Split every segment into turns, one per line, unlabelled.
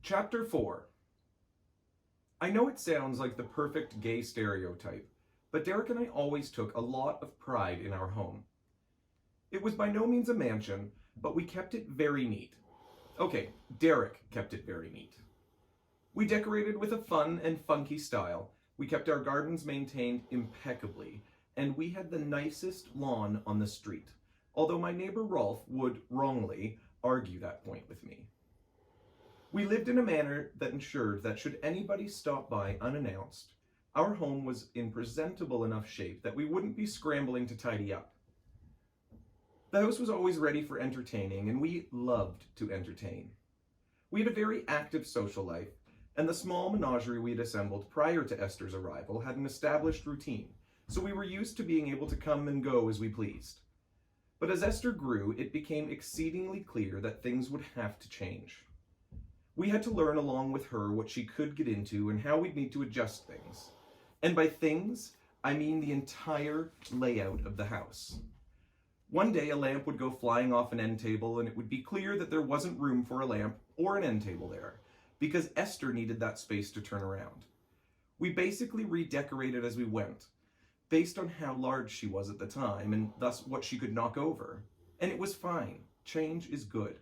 Chapter 4. I know it sounds like the perfect gay stereotype, but Derek and I always took a lot of pride in our home. It was by no means a mansion, but we kept it very neat. Okay, Derek kept it very neat. We decorated with a fun and funky style, we kept our gardens maintained impeccably, and we had the nicest lawn on the street, although my neighbor Rolf would, wrongly, argue that point with me. We lived in a manner that ensured that should anybody stop by unannounced, our home was in presentable enough shape that we wouldn't be scrambling to tidy up. The house was always ready for entertaining, and we loved to entertain. We had a very active social life, and the small menagerie we had assembled prior to Esther's arrival had an established routine, so we were used to being able to come and go as we pleased. But as Esther grew, it became exceedingly clear that things would have to change. We had to learn along with her what she could get into and how we'd need to adjust things. And by things, I mean the entire layout of the house. One day a lamp would go flying off an end table and it would be clear that there wasn't room for a lamp or an end table there, because Esther needed that space to turn around. We basically redecorated as we went, based on how large she was at the time and thus what she could knock over. And it was fine. Change is good.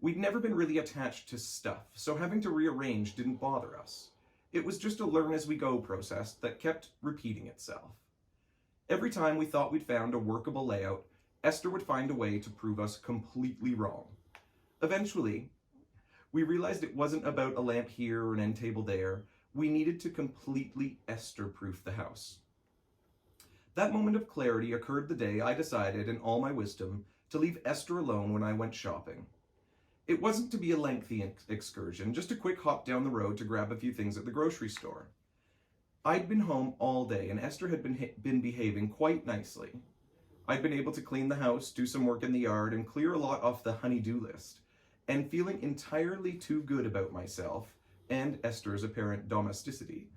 We'd never been really attached to stuff, so having to rearrange didn't bother us. It was just a learn-as-we-go process that kept repeating itself. Every time we thought we'd found a workable layout, Esther would find a way to prove us completely wrong. Eventually, we realized it wasn't about a lamp here or an end table there. We needed to completely Esther-proof the house. That moment of clarity occurred the day I decided, in all my wisdom, to leave Esther alone when I went shopping. It wasn't to be a lengthy excursion, just a quick hop down the road to grab a few things at the grocery store. I'd been home all day and Esther had been behaving quite nicely. I'd been able to clean the house, do some work in the yard, and clear a lot off the honey-do list. And feeling entirely too good about myself and Esther's apparent domesticity,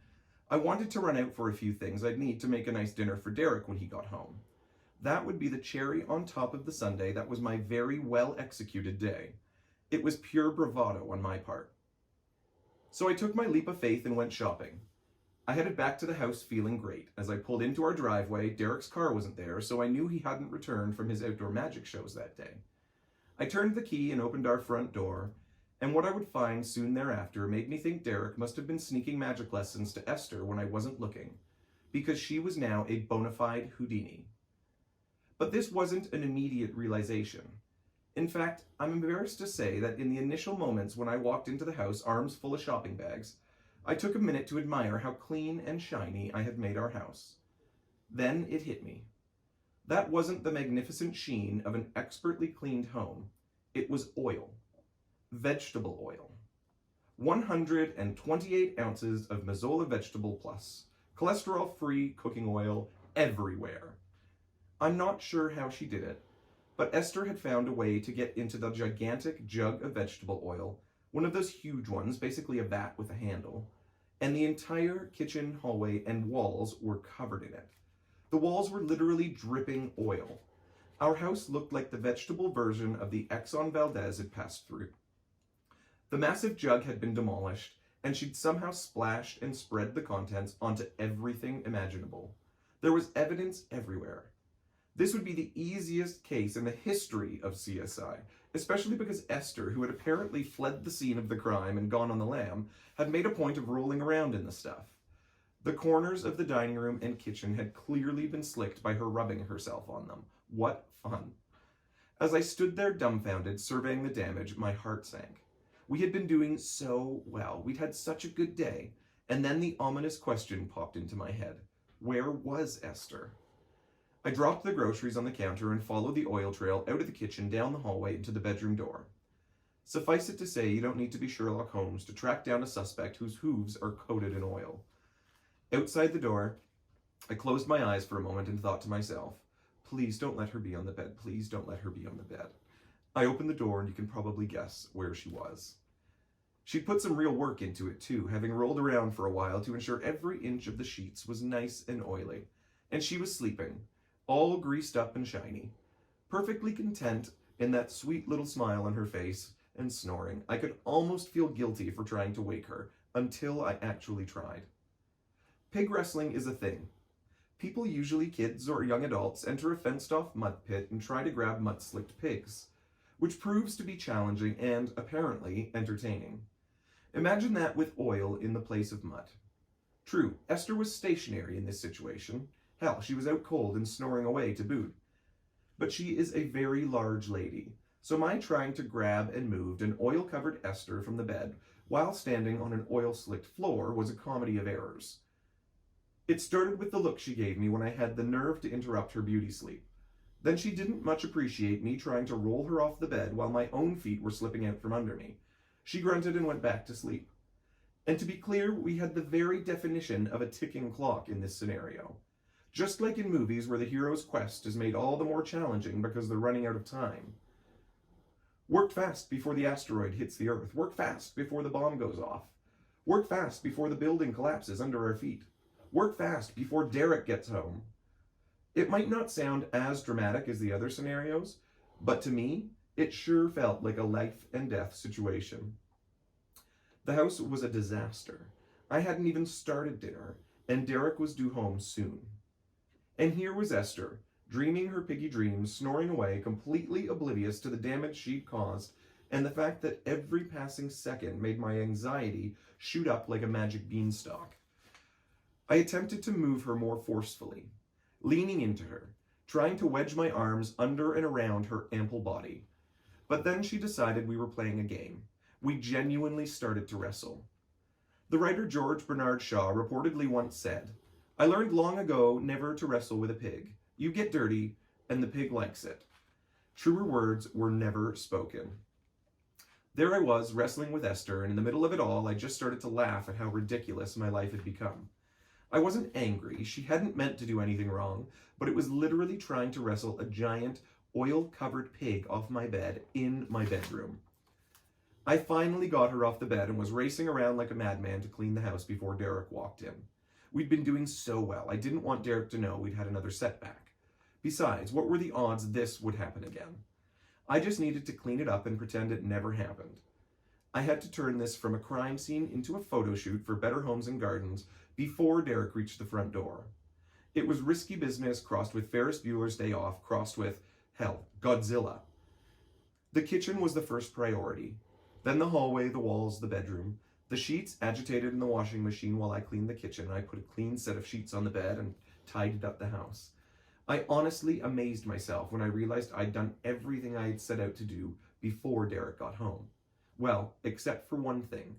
I wanted to run out for a few things I'd need to make a nice dinner for Derek when he got home. That would be the cherry on top of the sundae that was my very well-executed day. It was pure bravado on my part. So I took my leap of faith and went shopping. I headed back to the house feeling great. As I pulled into our driveway, Derek's car wasn't there, so I knew he hadn't returned from his outdoor magic shows that day. I turned the key and opened our front door, and what I would find soon thereafter made me think Derek must have been sneaking magic lessons to Esther when I wasn't looking, because she was now a bona fide Houdini. But this wasn't an immediate realization. In fact, I'm embarrassed to say that in the initial moments when I walked into the house arms full of shopping bags, I took a minute to admire how clean and shiny I had made our house. Then it hit me. That wasn't the magnificent sheen of an expertly cleaned home. It was oil. Vegetable oil. 128 ounces of Mazola Vegetable Plus. Cholesterol-free cooking oil everywhere. I'm not sure how she did it, but Esther had found a way to get into the gigantic jug of vegetable oil, one of those huge ones, basically a vat with a handle, and the entire kitchen hallway and walls were covered in it. The walls were literally dripping oil. Our house looked like the vegetable version of the Exxon Valdez had passed through. The massive jug had been demolished, and she'd somehow splashed and spread the contents onto everything imaginable. There was evidence everywhere. This would be the easiest case in the history of CSI, especially because Esther, who had apparently fled the scene of the crime and gone on the lam, had made a point of rolling around in the stuff. The corners of the dining room and kitchen had clearly been slicked by her rubbing herself on them. What fun. As I stood there dumbfounded, surveying the damage, my heart sank. We had been doing so well. We'd had such a good day. And then the ominous question popped into my head. Where was Esther? I dropped the groceries on the counter and followed the oil trail out of the kitchen, down the hallway, into the bedroom door. Suffice it to say, you don't need to be Sherlock Holmes to track down a suspect whose hooves are coated in oil. Outside the door, I closed my eyes for a moment and thought to myself, please don't let her be on the bed. Please don't let her be on the bed. I opened the door and you can probably guess where she was. She'd put some real work into it too, having rolled around for a while to ensure every inch of the sheets was nice and oily. And she was sleeping, all greased up and shiny, perfectly content in that sweet little smile on her face and snoring. I could almost feel guilty for trying to wake her, until I actually tried. Pig wrestling is a thing. People, usually kids or young adults, enter a fenced-off mud pit and try to grab mud-slicked pigs, which proves to be challenging and, apparently, entertaining. Imagine that with oil in the place of mud. True, Esther was stationary in this situation. Hell, she was out cold and snoring away to boot. But she is a very large lady, so my trying to grab and move an oil-covered Esther from the bed while standing on an oil-slicked floor was a comedy of errors. It started with the look she gave me when I had the nerve to interrupt her beauty sleep. Then she didn't much appreciate me trying to roll her off the bed while my own feet were slipping out from under me. She grunted and went back to sleep. And to be clear, we had the very definition of a ticking clock in this scenario. Just like in movies where the hero's quest is made all the more challenging because they're running out of time. Work fast before the asteroid hits the Earth. Work fast before the bomb goes off. Work fast before the building collapses under our feet. Work fast before Derek gets home. It might not sound as dramatic as the other scenarios, but to me, it sure felt like a life and death situation. The house was a disaster. I hadn't even started dinner, and Derek was due home soon. And here was Esther, dreaming her piggy dreams, snoring away, completely oblivious to the damage she'd caused, and the fact that every passing second made my anxiety shoot up like a magic beanstalk. I attempted to move her more forcefully, leaning into her, trying to wedge my arms under and around her ample body. But then she decided we were playing a game. We genuinely started to wrestle. The writer George Bernard Shaw reportedly once said, "I learned long ago never to wrestle with a pig. You get dirty, and the pig likes it." Truer words were never spoken. There I was, wrestling with Esther, and in the middle of it all, I just started to laugh at how ridiculous my life had become. I wasn't angry. She hadn't meant to do anything wrong, but it was literally trying to wrestle a giant, oil-covered pig off my bed in my bedroom. I finally got her off the bed and was racing around like a madman to clean the house before Derek walked in. We'd been doing so well, I didn't want Derek to know we'd had another setback. Besides, what were the odds this would happen again? I just needed to clean it up and pretend it never happened. I had to turn this from a crime scene into a photo shoot for Better Homes and Gardens before Derek reached the front door. It was risky business crossed with Ferris Bueller's Day Off, crossed with, hell, Godzilla. The kitchen was the first priority. Then the hallway, the walls, the bedroom. The sheets agitated in the washing machine while I cleaned the kitchen. I put a clean set of sheets on the bed and tidied up the house. I honestly amazed myself when I realized I'd done everything I had set out to do before Derek got home. Well, except for one thing.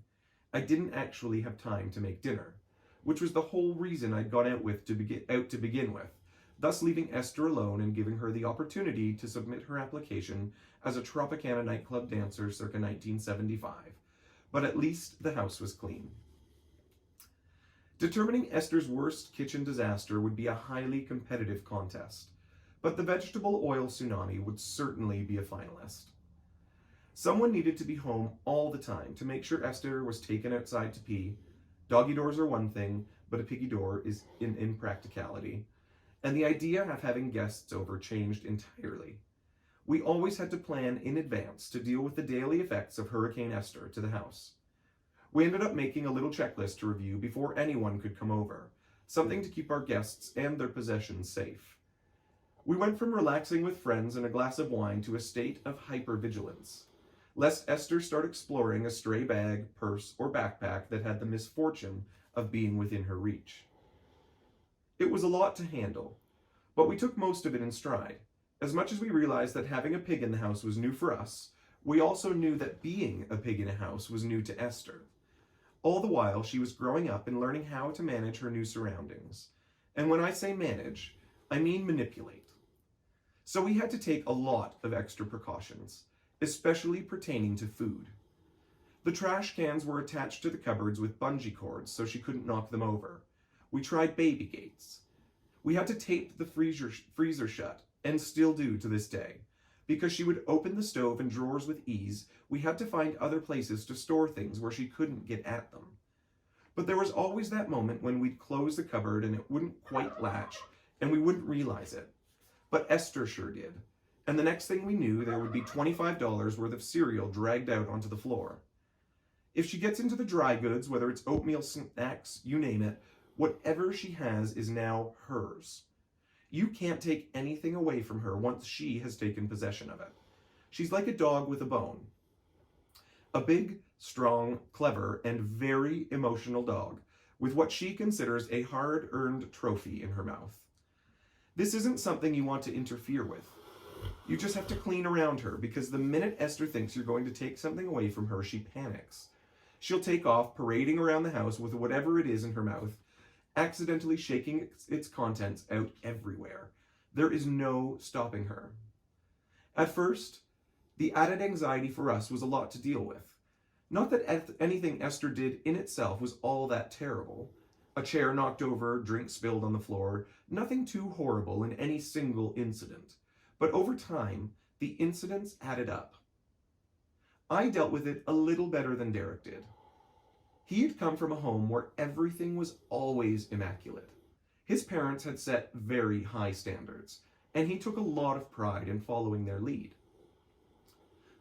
I didn't actually have time to make dinner, which was the whole reason I'd gone out to begin with, thus leaving Esther alone and giving her the opportunity to submit her application as a Tropicana nightclub dancer circa 1975. But at least the house was clean. Determining Esther's worst kitchen disaster would be a highly competitive contest, but the vegetable oil tsunami would certainly be a finalist. Someone needed to be home all the time to make sure Esther was taken outside to pee. Doggy doors are one thing, but a piggy door is an impracticality. And the idea of having guests over changed entirely. We always had to plan in advance to deal with the daily effects of Hurricane Esther to the house. We ended up making a little checklist to review before anyone could come over, something to keep our guests and their possessions safe. We went from relaxing with friends and a glass of wine to a state of hypervigilance, lest Esther start exploring a stray bag, purse, or backpack that had the misfortune of being within her reach. It was a lot to handle, but we took most of it in stride. As much as we realized that having a pig in the house was new for us, we also knew that being a pig in a house was new to Esther. All the while, she was growing up and learning how to manage her new surroundings. And when I say manage, I mean manipulate. So we had to take a lot of extra precautions, especially pertaining to food. The trash cans were attached to the cupboards with bungee cords so she couldn't knock them over. We tried baby gates. We had to tape the freezer shut, and still do to this day. Because she would open the stove and drawers with ease, we had to find other places to store things where she couldn't get at them. But there was always that moment when we'd close the cupboard and it wouldn't quite latch, and we wouldn't realize it. But Esther sure did. And the next thing we knew, there would be $25 worth of cereal dragged out onto the floor. If she gets into the dry goods, whether it's oatmeal, snacks, you name it, whatever she has is now hers. You can't take anything away from her once she has taken possession of it. She's like a dog with a bone. A big, strong, clever, and very emotional dog with what she considers a hard-earned trophy in her mouth. This isn't something you want to interfere with. You just have to clean around her, because the minute Esther thinks you're going to take something away from her, she panics. She'll take off, parading around the house with whatever it is in her mouth, accidentally shaking its contents out everywhere. There is no stopping her. At first, the added anxiety for us was a lot to deal with. Not that anything Esther did in itself was all that terrible. A chair knocked over, drink spilled on the floor, nothing too horrible in any single incident. But over time, the incidents added up. I dealt with it a little better than Derek did. He had come from a home where everything was always immaculate. His parents had set very high standards, and he took a lot of pride in following their lead.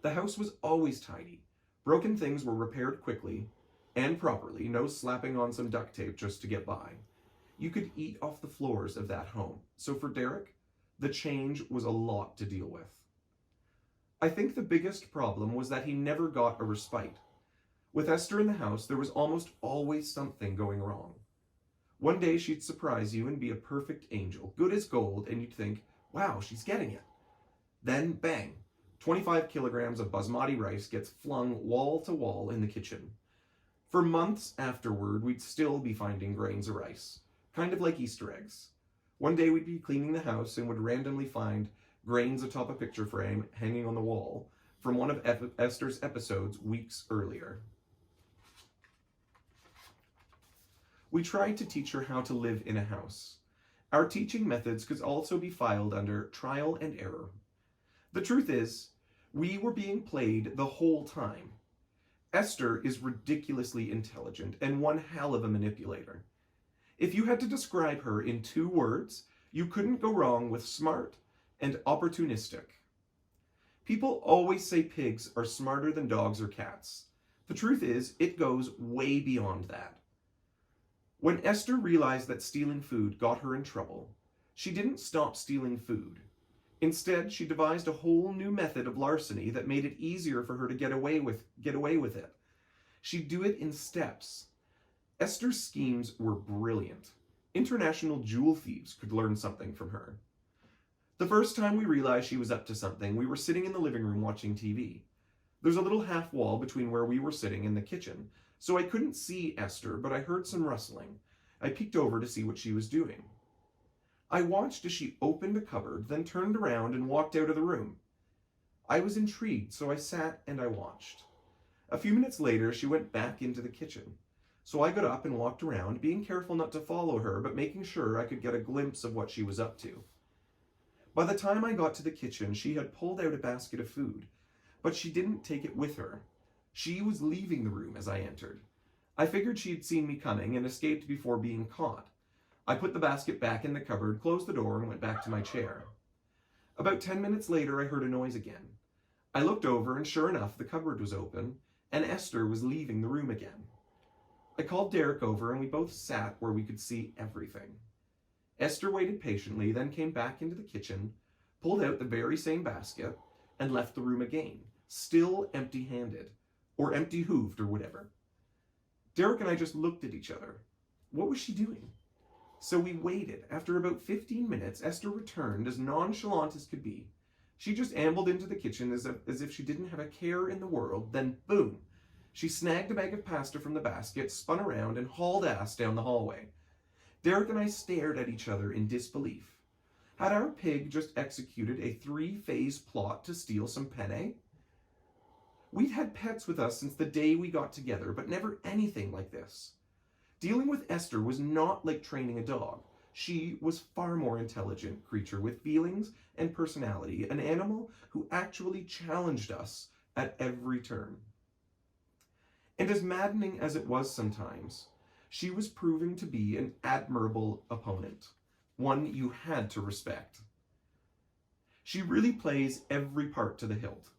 The house was always tidy. Broken things were repaired quickly and properly, no slapping on some duct tape just to get by. You could eat off the floors of that home. So for Derek, the change was a lot to deal with. I think the biggest problem was that he never got a respite. With Esther in the house, there was almost always something going wrong. One day she'd surprise you and be a perfect angel, good as gold, and you'd think, wow, she's getting it. Then, bang, 25 kilograms of basmati rice gets flung wall to wall in the kitchen. For months afterward, we'd still be finding grains of rice, kind of like Easter eggs. One day we'd be cleaning the house and would randomly find grains atop a picture frame hanging on the wall from one of Esther's episodes weeks earlier. We tried to teach her how to live in a house. Our teaching methods could also be filed under trial and error. The truth is, we were being played the whole time. Esther is ridiculously intelligent and one hell of a manipulator. If you had to describe her in 2 words, you couldn't go wrong with smart and opportunistic. People always say pigs are smarter than dogs or cats. The truth is, it goes way beyond that. When Esther realized that stealing food got her in trouble, she didn't stop stealing food. Instead, she devised a whole new method of larceny that made it easier for her to get away with it. She'd do it in steps. Esther's schemes were brilliant. International jewel thieves could learn something from her. The first time we realized she was up to something, we were sitting in the living room watching TV. There's a little half wall between where we were sitting and the kitchen, so I couldn't see Esther, but I heard some rustling. I peeked over to see what she was doing. I watched as she opened a cupboard, then turned around and walked out of the room. I was intrigued, so I sat and I watched. A few minutes later, she went back into the kitchen. So I got up and walked around, being careful not to follow her, but making sure I could get a glimpse of what she was up to. By the time I got to the kitchen, she had pulled out a basket of food, but she didn't take it with her. She was leaving the room as I entered. I figured she had seen me coming and escaped before being caught. I put the basket back in the cupboard, closed the door, and went back to my chair. About 10 minutes later, I heard a noise again. I looked over, and sure enough, the cupboard was open, and Esther was leaving the room again. I called Derek over, and we both sat where we could see everything. Esther waited patiently, then came back into the kitchen, pulled out the very same basket, and left the room again, still empty-handed, or empty-hooved, or whatever. Derek and I just looked at each other. What was she doing? So we waited. After about 15 minutes, Esther returned as nonchalant as could be. She just ambled into the kitchen as if she didn't have a care in the world, then boom! She snagged a bag of pasta from the basket, spun around, and hauled ass down the hallway. Derek and I stared at each other in disbelief. Had our pig just executed a 3-phase plot to steal some penne? We'd had pets with us since the day we got together, but never anything like this. Dealing with Esther was not like training a dog. She was far more intelligent creature with feelings and personality, an animal who actually challenged us at every turn. And as maddening as it was sometimes, she was proving to be an admirable opponent, one you had to respect. She really plays every part to the hilt.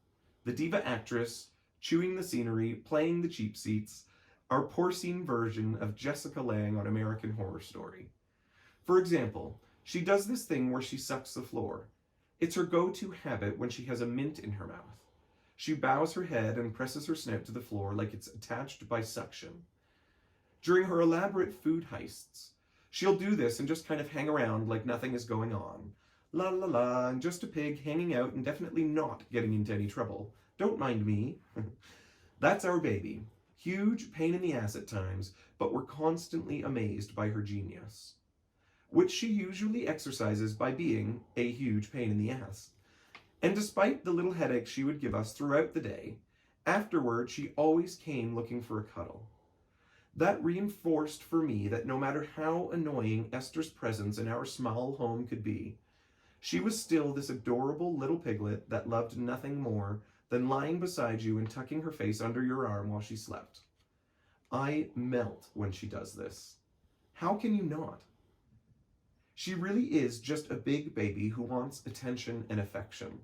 The diva actress, chewing the scenery, playing the cheap seats, our porcine version of Jessica Lange on American Horror Story. For example, she does this thing where she sucks the floor. It's her go-to habit when she has a mint in her mouth. She bows her head and presses her snout to the floor like it's attached by suction. During her elaborate food heists, she'll do this and just kind of hang around like nothing is going on. La la la, I'm just a pig hanging out and definitely not getting into any trouble. Don't mind me. That's our baby. Huge pain in the ass at times, but we're constantly amazed by her genius, which she usually exercises by being a huge pain in the ass. And despite the little headaches she would give us throughout the day, afterward she always came looking for a cuddle. That reinforced for me that no matter how annoying Esther's presence in our small home could be, she was still this adorable little piglet that loved nothing more than lying beside you and tucking her face under your arm while she slept. I melt when she does this. How can you not? She really is just a big baby who wants attention and affection.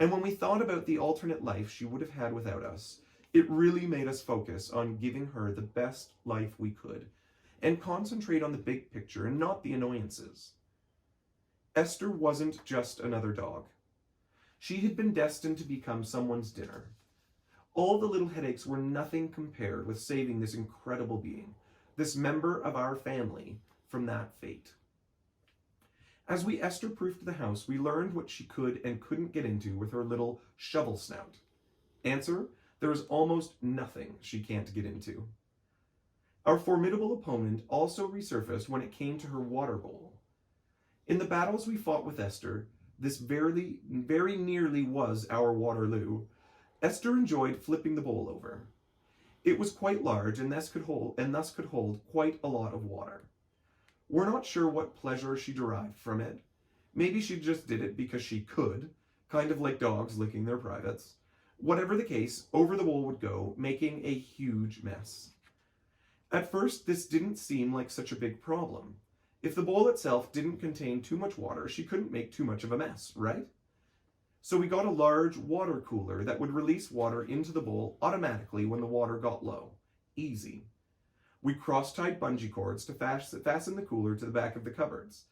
And when we thought about the alternate life she would have had without us, it really made us focus on giving her the best life we could and concentrate on the big picture and not the annoyances. Esther wasn't just another dog. She had been destined to become someone's dinner. All the little headaches were nothing compared with saving this incredible being, this member of our family, from that fate. As we Esther-proofed the house, we learned what she could and couldn't get into with her little shovel snout. Answer: there is almost nothing she can't get into. Our formidable opponent also resurfaced when it came to her water bowl. In the battles we fought with Esther, this very nearly was our Waterloo. Esther enjoyed flipping the bowl over. It was quite large and thus could hold quite a lot of water. We're not sure what pleasure she derived from it. Maybe she just did it because she could, kind of like dogs licking their privates. Whatever the case, over the bowl would go, making a huge mess. At first, this didn't seem like such a big problem. If the bowl itself didn't contain too much water, she couldn't make too much of a mess, right? So we got a large water cooler that would release water into the bowl automatically when the water got low. Easy. We cross-tied bungee cords to fasten the cooler to the back of the cupboards.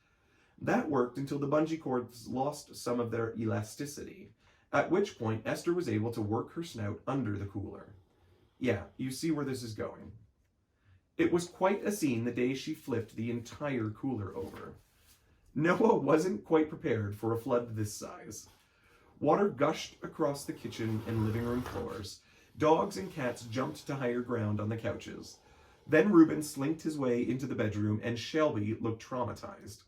That worked until the bungee cords lost some of their elasticity, at which point Esther was able to work her snout under the cooler. Yeah, you see where this is going. It was quite a scene the day she flipped the entire cooler over. Noah wasn't quite prepared for a flood this size. Water gushed across the kitchen and living room floors. Dogs and cats jumped to higher ground on the couches. Then Reuben slinked his way into the bedroom, and Shelby looked traumatized.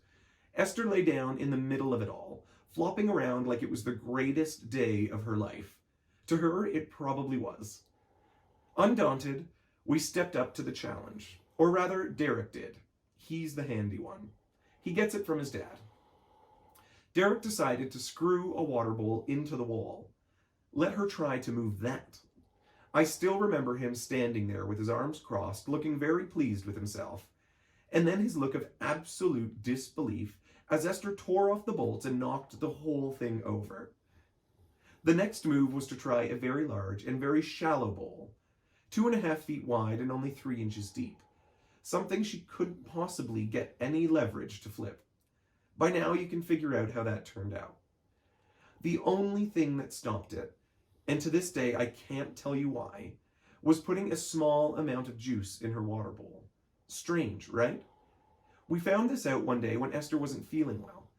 Esther lay down in the middle of it all, flopping around like it was the greatest day of her life. To her, it probably was. Undaunted, we stepped up to the challenge. Or rather, Derek did. He's the handy one. He gets it from his dad. Derek decided to screw a water bowl into the wall. Let her try to move that. I still remember him standing there with his arms crossed, looking very pleased with himself, and then his look of absolute disbelief as Esther tore off the bolts and knocked the whole thing over. The next move was to try a very large and very shallow bowl, 2.5 feet wide and only 3 inches deep, something she couldn't possibly get any leverage to flip. By now you can figure out how that turned out. The only thing that stopped it, and to this day I can't tell you why, was putting a small amount of juice in her water bowl. Strange, right? We found this out one day when Esther wasn't feeling well.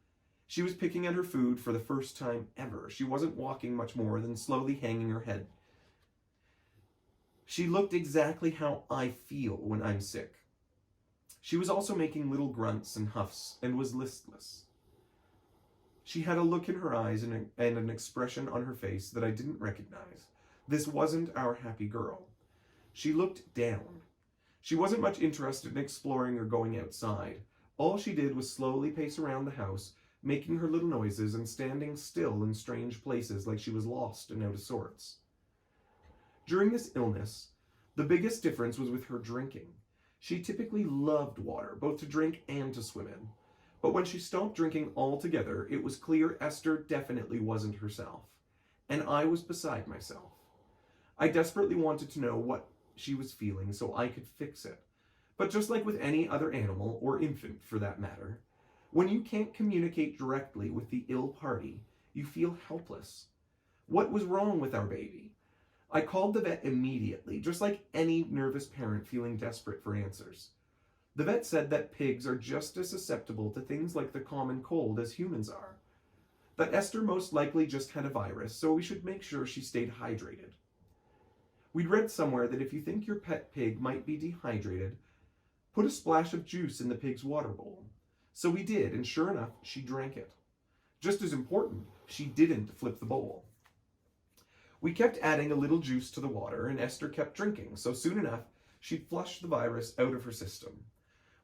She was picking at her food for the first time ever. She wasn't walking much more than slowly hanging her head. She looked exactly how I feel when I'm sick. She was also making little grunts and huffs and was listless. She had a look in her eyes and an expression on her face that I didn't recognize. This wasn't our happy girl. She looked down. She wasn't much interested in exploring or going outside. All she did was slowly pace around the house, making her little noises and standing still in strange places like she was lost and out of sorts. During this illness, the biggest difference was with her drinking. She typically loved water, both to drink and to swim in. But when she stopped drinking altogether, it was clear Esther definitely wasn't herself. And I was beside myself. I desperately wanted to know what she was feeling so I could fix it. But just like with any other animal, or infant for that matter, when you can't communicate directly with the ill party, you feel helpless. What was wrong with our baby? I called the vet immediately, just like any nervous parent feeling desperate for answers. The vet said that pigs are just as susceptible to things like the common cold as humans are. That Esther most likely just had a virus, so we should make sure she stayed hydrated. We'd read somewhere that if you think your pet pig might be dehydrated, put a splash of juice in the pig's water bowl. So we did, and sure enough, she drank it. Just as important, she didn't flip the bowl. We kept adding a little juice to the water, and Esther kept drinking, so soon enough, she'd flushed the virus out of her system.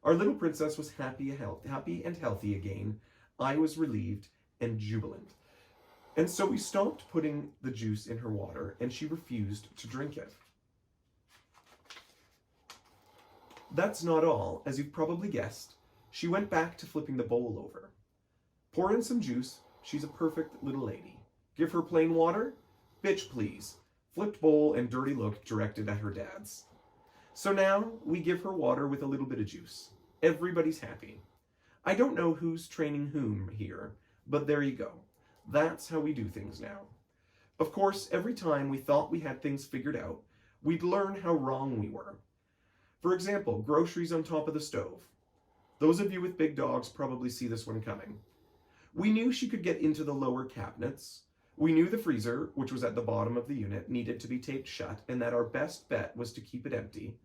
Our little princess was happy and healthy again. I was relieved and jubilant. And so we stopped putting the juice in her water, and she refused to drink it. That's not all. As you've probably guessed, she went back to flipping the bowl over. Pour in some juice. She's a perfect little lady. Give her plain water? Bitch, please. Flipped bowl and dirty look directed at her dad's. So now we give her water with a little bit of juice. Everybody's happy. I don't know who's training whom here, but there you go. That's how we do things now. Of course, every time we thought we had things figured out, we'd learn how wrong we were. For example, groceries on top of the stove. Those of you with big dogs probably see this one coming. We knew she could get into the lower cabinets. We knew the freezer, which was at the bottom of the unit, needed to be taped shut, and that our best bet was to keep it empty.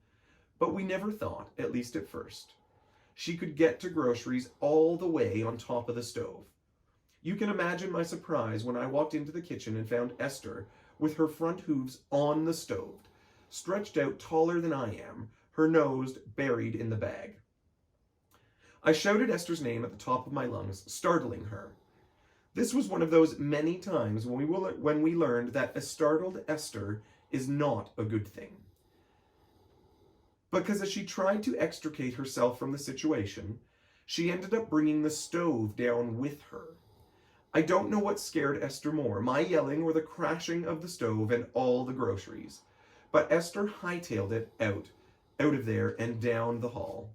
But we never thought, at least at first, she could get to groceries all the way on top of the stove. You can imagine my surprise when I walked into the kitchen and found Esther with her front hooves on the stove, stretched out taller than I am, her nose buried in the bag. I shouted Esther's name at the top of my lungs, startling her. This was one of those many times when we learned that a startled Esther is not a good thing. Because as she tried to extricate herself from the situation, she ended up bringing the stove down with her. I don't know what scared Esther more, my yelling or the crashing of the stove and all the groceries. But Esther hightailed it out of there and down the hall.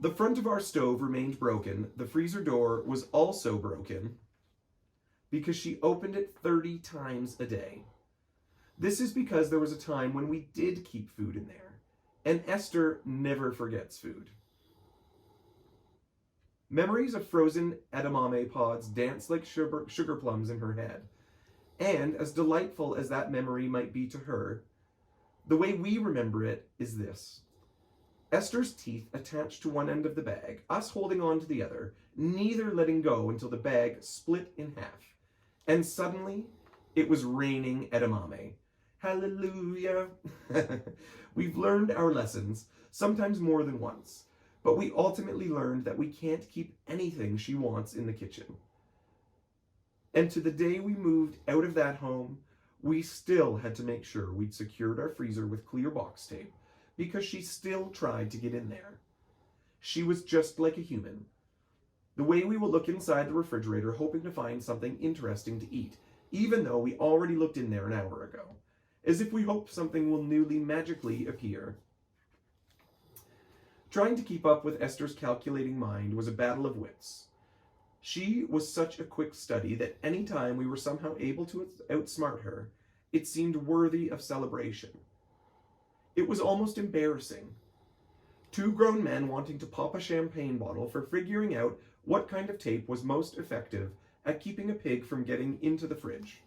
The front of our stove remained broken. The freezer door was also broken because she opened it 30 times a day. This is because there was a time when we did keep food in there, and Esther never forgets food. Memories of frozen edamame pods dance like sugar plums in her head, and as delightful as that memory might be to her, the way we remember it is this. Esther's teeth attached to one end of the bag, us holding on to the other, neither letting go until the bag split in half. And suddenly, it was raining edamame. Hallelujah! We've learned our lessons, sometimes more than once, but we ultimately learned that we can't keep anything she wants in the kitchen. And to the day we moved out of that home, we still had to make sure we'd secured our freezer with clear box tape, because she still tried to get in there. She was just like a human. The way we will look inside the refrigerator hoping to find something interesting to eat, even though we already looked in there an hour ago, as if we hope something will newly magically appear. Trying to keep up with Esther's calculating mind was a battle of wits. She was such a quick study that any time we were somehow able to outsmart her, it seemed worthy of celebration. It was almost embarrassing. Two grown men wanting to pop a champagne bottle for figuring out what kind of tape was most effective at keeping a pig from getting into the fridge.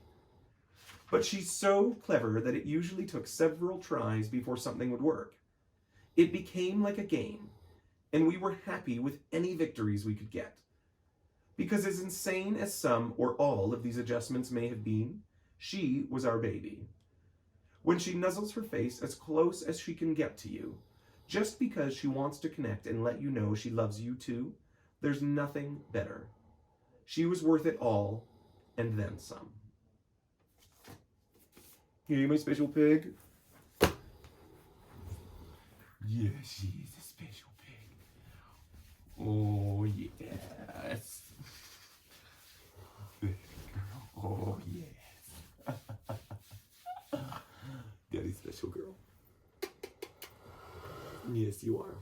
But she's so clever that it usually took several tries before something would work. It became like a game, and we were happy with any victories we could get. Because as insane as some or all of these adjustments may have been, she was our baby. When she nuzzles her face as close as she can get to you, just because she wants to connect and let you know she loves you too, there's nothing better. She was worth it all, and then some. Hey, my special pig. Yes, she is a special pig. Oh, yes. Good girl. Oh, yes. Daddy's special girl. Yes, you are.